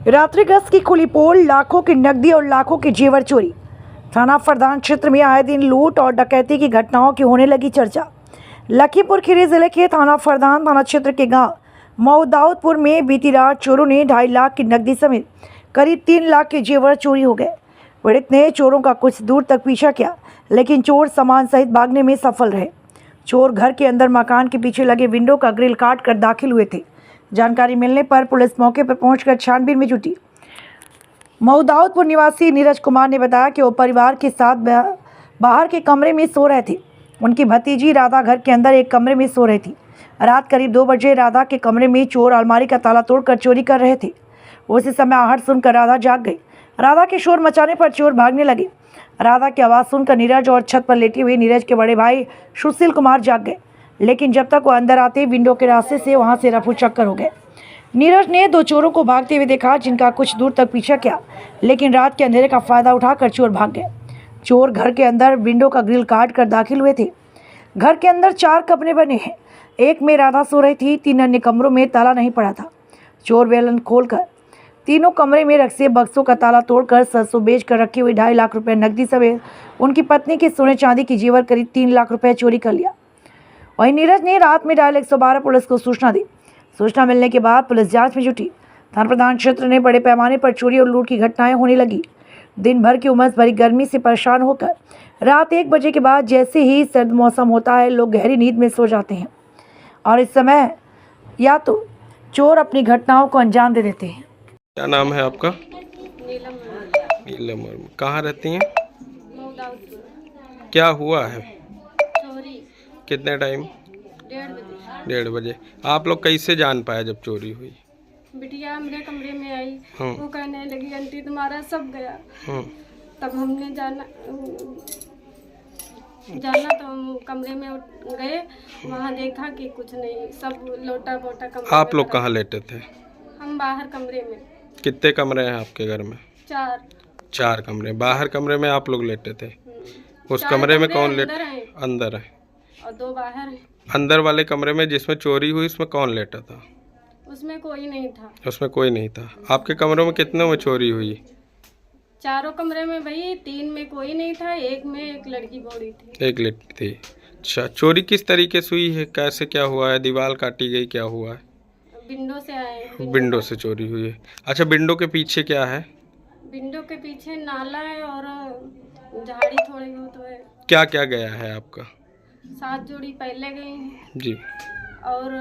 रात्रि गश्त की खुली पोल, लाखों की नकदी और लाखों के जेवर चोरी। थाना फरदान क्षेत्र में आए दिन लूट और डकैती की घटनाओं की होने लगी चर्चा। लखीमपुर खीरी जिले के थाना फरदान थाना क्षेत्र के गांव मऊदाउदपुर में बीती रात चोरों ने 2.5 लाख की नकदी समेत करीब 3 लाख के जेवर चोरी हो गए। पीड़ित ने चोरों का कुछ दूर तक पीछा किया, लेकिन चोर सामान सहित भागने में सफल रहे। चोर घर के अंदर मकान के पीछे लगे विंडो का ग्रिल काट कर दाखिल हुए थे। जानकारी मिलने पर पुलिस मौके पर पहुंचकर छानबीन में जुटी। मऊदाउदपुर निवासी नीरज कुमार ने बताया कि वो परिवार के साथ बाहर के कमरे में सो रहे थे। उनकी भतीजी राधा घर के अंदर एक कमरे में सो रही थी। रात करीब 2 बजे राधा के कमरे में चोर अलमारी का ताला तोड़कर चोरी कर रहे थे। उसी समय आहट सुनकर राधा जाग गई। राधा के शोर मचाने पर चोर भागने लगे। राधा की आवाज़ सुनकर नीरज और छत पर लेटे हुए नीरज के बड़े भाई सुशील कुमार जाग गए, लेकिन जब तक वो अंदर आते विंडो के रास्ते से वहां से रफू चक्कर हो गए। नीरज ने 2 चोरों को भागते हुए देखा, जिनका कुछ दूर तक पीछा किया, लेकिन रात के अंधेरे का फायदा उठाकर चोर भाग गए। चोर घर के अंदर विंडो का ग्रिल काट कर दाखिल हुए थे। घर के अंदर 4 कमरे बने हैं। एक में राधा सो रही थी, 3 अन्य कमरों में ताला नहीं पड़ा था। चोर बेलन खोलकर तीनों कमरे में रखे बक्सों का ताला तोड़कर सरसों बेच कर रखे हुए 2.5 लाख रुपए नकदी समेत उनकी पत्नी के सोने चांदी की जेवर करीब 3 लाख रुपए चोरी कर लिया। वहीं नीरज ने रात में डायल 112 पुलिस को सूचना दी। सूचना मिलने के बाद पुलिस जांच में जुटी। थाना प्रधान क्षेत्र में बड़े पैमाने पर चोरी और लूट की घटनाएं होने लगी। दिन भर की उमस भरी गर्मी से परेशान होकर रात 1 बजे के बाद जैसे ही सर्द मौसम होता है, लोग गहरी नींद में सो जाते हैं और इस समय या तो चोर अपनी घटनाओं को अंजाम दे देते हैं। क्या नाम है आपका? नीलम। नीलम। कहाँ रहती हैं? मऊदाउदपुर। क्या हुआ है? चोरी कितने टाइम? 1:30 बजे। 1:30 बजे। आप लोग कैसे जान पाए जब चोरी हुई? बिटिया मेरे कमरे में आई, हाँ। वो कहने लगी आंटी तुम्हारा सब गया। हाँ। तब हमने जाना तो हम कमरे में गए, वहाँ देखा कि कुछ नहीं, सब लोटा बोटा कमरे आप में लोग कहाँ लेटे थे? हम बाहर कमरे में। कितने कमरे हैं आपके घर में? 4। 4 कमरे। बाहर कमरे में आप लोग लेटे थे। उस 4 कमरे में कमरे कौन अंदर लेटे? हैं अंदर है। और 2 बाहर हैं। अंदर वाले कमरे में जिसमें चोरी हुई उसमें कौन लेटा था? उसमें कोई नहीं था। उसमें कोई नहीं था। आपके कमरों में कितनों में चोरी हुई? 4 कमरे में भाई, 3 में कोई नहीं था, 1 में एक लड़की बड़ी थी। एक लड़की थी। अच्छा, चोरी किस तरीके से हुई है? कैसे क्या हुआ है? दीवार काटी गई, क्या हुआ है? विंडो से आए। विंडो से चोरी हुई है। अच्छा, विंडो के पीछे क्या है? विंडो के पीछे नाला है और झाड़ी थोड़ी बहुत है। क्या क्या गया है आपका? 7 जोड़ी पहले गई हैं जी। और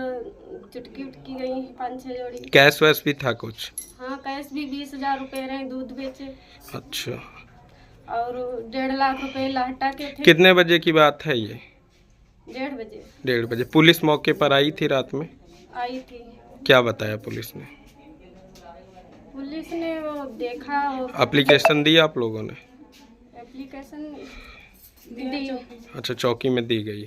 चुटकी उटकी गई हैं 5-6 जोड़ी। कैश वैश भी था कुछ? हाँ, कैश भी 20,000 रुपये रहे, दूध बेचे। अच्छा। और 1.5 लाख रुपए लाहटा के थे। कितने बजे की बात है ये? 1:30 बजे 1:30 बजे। पुलिस मौके पर आई थी रात में? आई थी। क्या बताया पुलिस ने? पुलिस ने वो देखा और एप्लीकेशन दी आप लोगों ने? एप्लीकेशन दी। अच्छा, चौकी में दी गई।